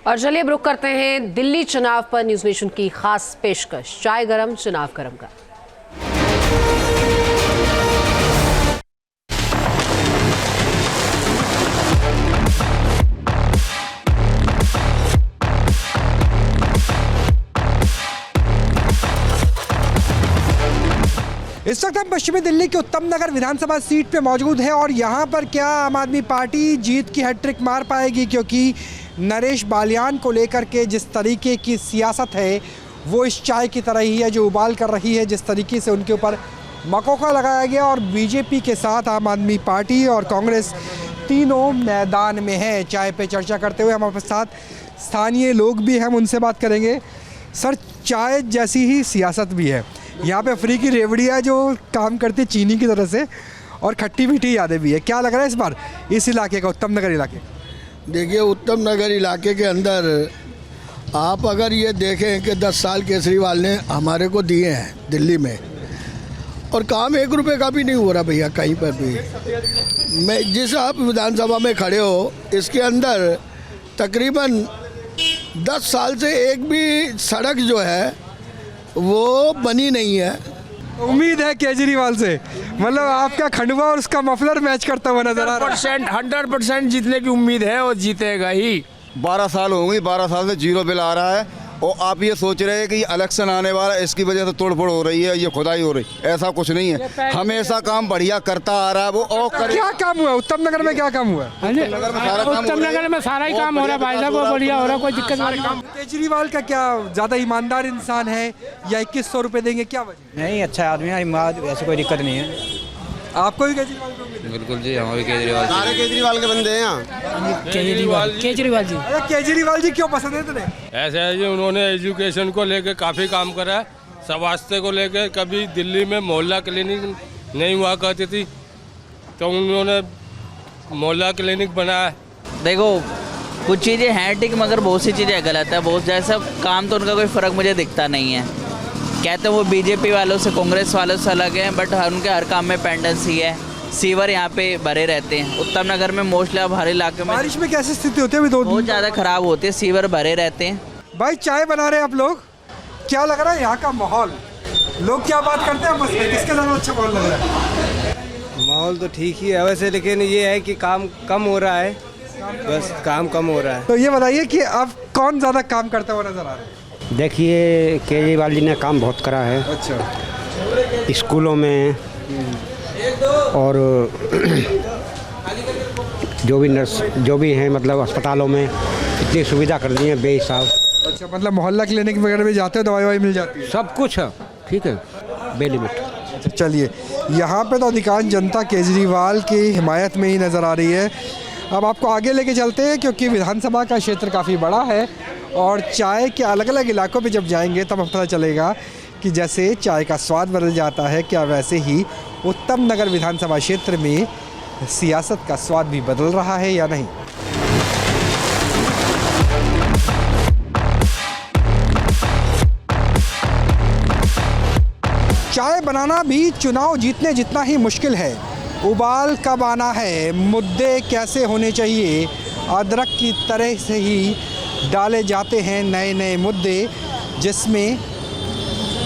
और चलिए अब रुक करते हैं दिल्ली चुनाव पर न्यूज नेशन की खास पेशकश चाय गरम चुनाव गरम का। इस वक्त हम पश्चिमी दिल्ली के उत्तम नगर विधानसभा सीट पे मौजूद हैं और यहाँ पर क्या आम आदमी पार्टी जीत की हैट्रिक मार पाएगी, क्योंकि नरेश बालियान को लेकर के जिस तरीके की सियासत है वो इस चाय की तरह ही है जो उबाल कर रही है। जिस तरीके से उनके ऊपर मकोका लगाया गया और बीजेपी के साथ आम आदमी पार्टी और कांग्रेस तीनों मैदान में है। चाय पे चर्चा करते हुए हमारे साथ स्थानीय लोग भी हैं, हम उनसे बात करेंगे। सर, चाय जैसी ही सियासत भी है, यहाँ पे फ्री की रेवड़ियाँ जो काम करती है चीनी की तरह से, और खट्टी मीठी यादें भी है। क्या लग रहा है इस बार इस इलाके का, उत्तम नगर इलाके? देखिए, उत्तम नगर इलाके के अंदर आप अगर ये देखें कि 10 साल केजरीवाल ने हमारे को दिए हैं दिल्ली में, और काम 1 रुपये का भी नहीं हो रहा भैया कहीं पर भी। मैं जिस आप विधानसभा में खड़े हो, इसके अंदर तकरीबन 10 साल से एक भी सड़क जो है वो बनी नहीं है। उम्मीद है केजरीवाल से, मतलब आपका खंडवा और उसका मफलर मैच करता हुआ नजर आ रहा है। 100% जीतने की उम्मीद है और जीतेगा ही। 12 साल हो गई, 12 साल से जीरो बिल आ रहा है और आप ये सोच रहे हैं कि इलेक्शन आने वाला है, इसकी वजह से तोड़फोड़ हो रही है, ये खुदाई हो रही। ऐसा कुछ नहीं है, हमेशा काम बढ़िया करता आ रहा है वो। और क्या काम हुआ उत्तम नगर में, क्या काम हुआ? उत्तम नगर में सारा ही काम हो रहा है भाई साहब, वो बढ़िया हो रहा है, कोई दिक्कत नहीं। केजरीवाल का क्या ज़्यादा ईमानदार इंसान है या 2100 रुपये देंगे, क्या वजह? नहीं, अच्छा आदमी है, ऐसे कोई दिक्कत नहीं है। आपको भी केजरीवाल को उम्मीद है? बिल्कुल जी, हमारे केजरीवाल सारे केजरीवाल के बंदे हैं यहाँ। केजरीवाल जी। अरे केजरीवाल जी क्यों पसंद है तुम्हें? ऐसे है जी, उन्होंने एजुकेशन को लेके काफ़ी काम करा है, स्वास्थ्य को लेके। कभी दिल्ली में मोहल्ला क्लिनिक नहीं हुआ करती थी, तो उन्होंने मोहल्ला क्लिनिक बनाया। देखो, कुछ चीज़ें हैं ठीक, मगर बहुत सी चीज़ें गलत है। बहुत जैसा काम तो उनका कोई फ़र्क मुझे दिखता नहीं है। कहते हैं वो बीजेपी वालों से, कांग्रेस वालों से अलग हैं, बट उनके हर काम में पेंडेंसी है। सीवर यहाँ पे भरे रहते हैं उत्तम नगर में, मोस्टली अब हर इलाके में। बारिश में कैसी स्थिति होती है? अभी बहुत ज़्यादा ख़राब होती है, सीवर भरे रहते हैं। भाई चाय बना रहे हैं आप लोग, क्या लग रहा है यहाँ का माहौल? लोग क्या बात करते हैं बस में, किसके ज़्यादा अच्छा माहौल लग रहा है? माहौल तो ठीक ही है वैसे, लेकिन ये है कि काम कम हो रहा है, बस काम कम हो रहा है। तो ये बताइए कि अब कौन ज़्यादा काम करता हुआ नजर आ रहा है? देखिए, केजरीवाल जी ने काम बहुत करा है। अच्छा। स्कूलों में और जो भी हैं, मतलब अस्पतालों में इतनी सुविधा कर दी है बेहिसाब। अच्छा, मतलब मोहल्ला क्लिनिक वगैरह में जाते हो, दवाई मिल जाती है? सब कुछ है, ठीक है, बेलिमिट। अच्छा, चलिए, यहाँ पे तो अधिकांश जनता केजरीवाल की हिमायत में ही नज़र आ रही है। अब आपको आगे लेके चलते हैं, क्योंकि विधानसभा का क्षेत्र काफ़ी बड़ा है और चाय के अलग अलग इलाकों पे जब जाएंगे तब हमें पता चलेगा कि जैसे चाय का स्वाद बदल जाता है, क्या वैसे ही उत्तम नगर विधानसभा क्षेत्र में सियासत का स्वाद भी बदल रहा है या नहीं। चाय बनाना भी चुनाव जीतने जितना ही मुश्किल है। उबाल कब आना है, मुद्दे कैसे होने चाहिए, अदरक की तरह से ही डाले जाते हैं नए नए मुद्दे, जिसमें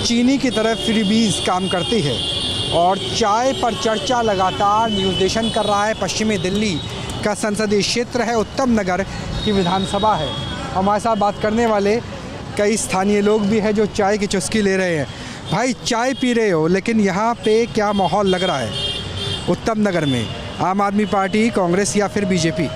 चीनी की तरह फ्रीबीज काम करती है। और चाय पर चर्चा लगातार न्यूज़ नेशन कर रहा है। पश्चिमी दिल्ली का संसदीय क्षेत्र है, उत्तम नगर की विधानसभा है। हमारे साथ बात करने वाले कई स्थानीय लोग भी हैं जो चाय की चुस्की ले रहे हैं। भाई, चाय पी रहे हो, लेकिन यहाँ पे क्या माहौल लग रहा है उत्तम नगर में? आम आदमी पार्टी, कांग्रेस या फिर बीजेपी?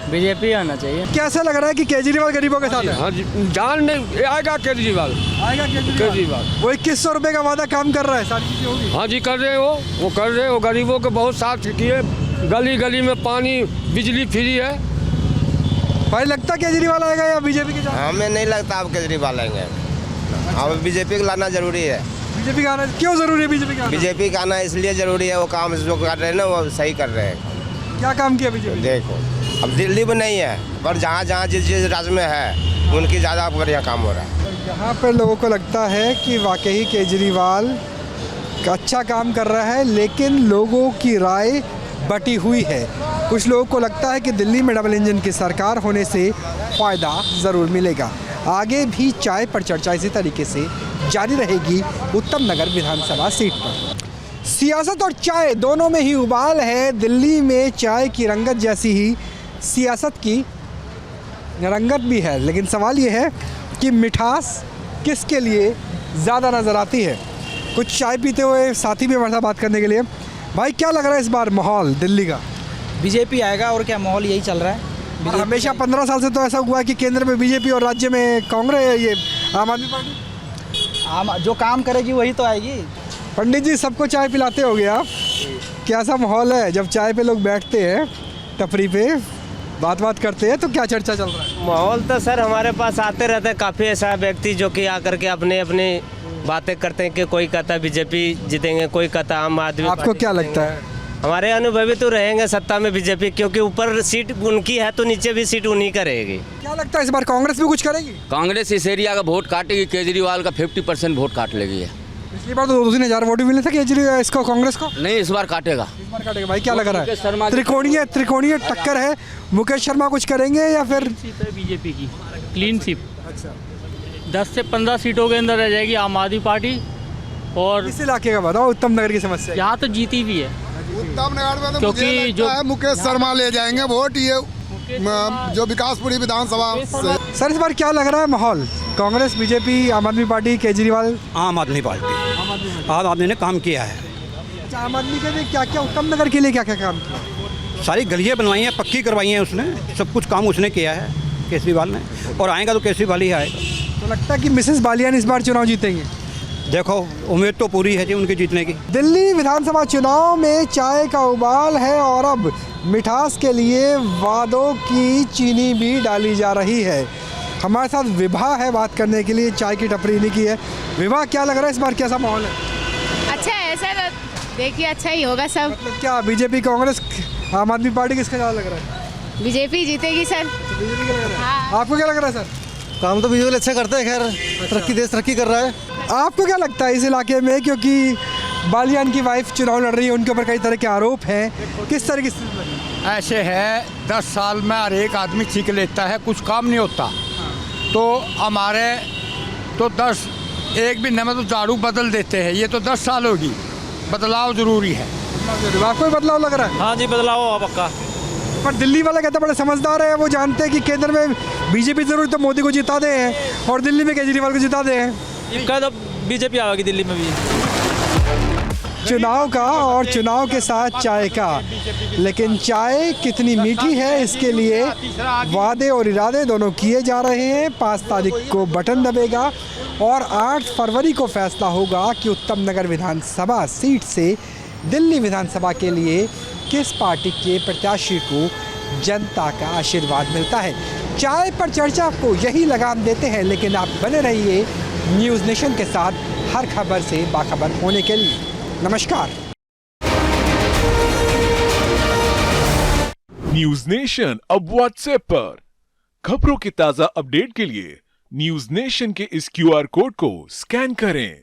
बीजेपी आना चाहिए। कैसा लग रहा है कि केजरीवाल गरीबों के साथ है? हाँ जी, जान नहीं आएगा केजरीवाल। आएगा केजरीवाल। वो 2100 रुपये का वादा काम कर रहा है, सारी चीजें होगी। हाँ जी, कर रहे हो, वो कर रहे हो, गरीबों के बहुत साथ किए। गली गली में पानी, बिजली फ्री है। भाई, लगता केजरीवाल आएगा या बीजेपी के साथ? हमें नहीं लगता अब केजरीवाल आएंगे, अब बीजेपी को लाना जरूरी है। बीजेपी का आना क्यों जरूरी है? बीजेपी का आना इसलिए जरूरी है, वो काम जो कर रहे हैं ना वो सही कर रहे हैं। क्या काम किया बीजेपी? देखो, अब दिल्ली में नहीं है, पर जहाँ जहाँ जिस राज्य में है उनकी ज़्यादा बढ़िया काम हो रहा है। यहाँ पर लोगों को लगता है कि वाकई केजरीवाल अच्छा काम कर रहा है, लेकिन लोगों की राय बटी हुई है। कुछ लोगों को लगता है कि दिल्ली में डबल इंजन की सरकार होने से फ़ायदा ज़रूर मिलेगा। आगे भी चाय पर चर्चा इसी तरीके से जारी रहेगी उत्तम नगर विधानसभा सीट पर। सियासत और चाय दोनों में ही उबाल है। दिल्ली में चाय की रंगत जैसी ही सियासत की रंगत भी है, लेकिन सवाल ये है कि मिठास किसके लिए ज़्यादा नज़र आती है। कुछ चाय पीते हुए साथी भी हमारे साथ बात करने के लिए। भाई, क्या लग रहा है इस बार माहौल दिल्ली का? बीजेपी आएगा और क्या, माहौल यही चल रहा है। और हमेशा 15 साल से तो ऐसा हुआ है कि केंद्र में बीजेपी और राज्य में कांग्रेस, ये आम आदमी पार्टी जो काम करेगी वही तो आएगी। पंडित जी, सबको चाय पिलाते हो गया, कैसा माहौल है जब चाय पे लोग बैठते हैं, टपरी पे बात करते हैं, तो क्या चर्चा चल रहा है? माहौल तो सर हमारे पास आते रहते हैं काफ़ी ऐसा व्यक्ति जो कि आकर के अपने बातें करते हैं कि कोई कहता बीजेपी जीतेंगे, कोई कहता आम आदमी। आपको क्या लगता है? हमारे अनुभवी तो रहेंगे सत्ता में बीजेपी, क्योंकि ऊपर सीट उनकी है तो नीचे भी सीट उन्हीं का रहेगी। क्या लगता है इस बार कांग्रेस भी कुछ करेगी? कांग्रेस इस एरिया का वोट काटेगी, केजरीवाल का 50% वोट काट लेगी है। पिछली बार तो 2-3 हज़ार वोट भी मिले थे केजरीवाल इसको, कांग्रेस को। नहीं, इस बार काटेगा। इस बार काटेगा। भाई, क्या लग रहा मुकेश शर्मा है? त्रिकोणीय टक्कर है। मुकेश शर्मा कुछ करेंगे या फिर बीजेपी की क्लीन स्वीप? अच्छा, 10 से 15 सीटों के अंदर रह जाएगी आम आदमी पार्टी। और इस इलाके का बताओ, उत्तम नगर की समस्या। यहाँ तो जीती भी है उत्तम नगर में तो क्योंकि जो मुकेश शर्मा ले जाएंगे वोट, ये जो विकासपुरी विधानसभा से। सर, इस बार क्या लग रहा है माहौल? कांग्रेस, बीजेपी, आम आदमी पार्टी, केजरीवाल? आम आदमी पार्टी। आम आदमी ने काम किया है। अच्छा, आम आदमी के लिए क्या क्या, उत्तम नगर के लिए क्या क्या काम किया? सारी गलियाँ बनवाई हैं, पक्की करवाई हैं उसने, सब कुछ काम उसने किया है केजरीवाल ने, और आएगा तो केजरीवाल ही आएगा। तो लगता है कि मिसेस बालियान इस बार चुनाव जीतेंगे? देखो, उम्मीद तो पूरी है जी उनकी जीतने की। दिल्ली विधानसभा चुनाव में चाय का उबाल है और अब मिठास के लिए वादों की चीनी भी डाली जा रही है। हमारे साथ विभा है बात करने के लिए, चाय की टपरी इन्हीं की है। विभा, क्या लग रहा है इस बार कैसा माहौल है? अच्छा है सर, देखिए अच्छा ही होगा सब। मतलब क्या बीजेपी, कांग्रेस, आम आदमी पार्टी, किसका ज़्यादा लग रहा है? बीजेपी जीतेगी सर। बीजेपी का लग रहा है। हाँ। आपको क्या लग रहा है सर? काम तो बीजेपी अच्छा करते हैं, खैर तरक्की, देश तरक्की कर रहा है। आपको क्या लगता है इस इलाके में, क्योंकि बालियान की वाइफ चुनाव लड़ रही है, उनके ऊपर कई तरह के आरोप हैं, किस तरह की स्थिति लगी? ऐसे है, 10 साल में हर एक आदमी सीख लेता है, कुछ काम नहीं होता। तो हमारे तो 10 एक महीने में तो झाड़ू बदल देते हैं, ये तो 10 साल होगी। बदलाव जरूरी है। आपको भी बदलाव लग रहा है? हाँ जी, बदलाव होगा पक्का। पर दिल्ली वाला कहते बड़े समझदार है, वो जानते हैं कि केंद्र में बीजेपी जरूर तो मोदी को जिता दे हैं और दिल्ली में केजरीवाल को जिता दे हैं। इनका तो बीजेपी आएगी दिल्ली में भी। चुनाव का और चुनाव के साथ चाय का, लेकिन चाय कितनी मीठी है इसके लिए वादे और इरादे दोनों किए जा रहे हैं। 5 तारीख को बटन दबेगा और 8 फरवरी को फैसला होगा कि उत्तम नगर विधानसभा सीट से दिल्ली विधानसभा के लिए किस पार्टी के प्रत्याशी को जनता का आशीर्वाद मिलता है। चाय पर चर्चा को यही लगाम देते हैं, लेकिन आप बने रहिए न्यूज़ नेशन के साथ हर खबर से बाखबर होने के लिए। नमस्कार। न्यूज़ नेशन अब व्हाट्सएप पर खबरों की ताज़ा अपडेट के लिए न्यूज़ नेशन के इस QR कोड को स्कैन करें।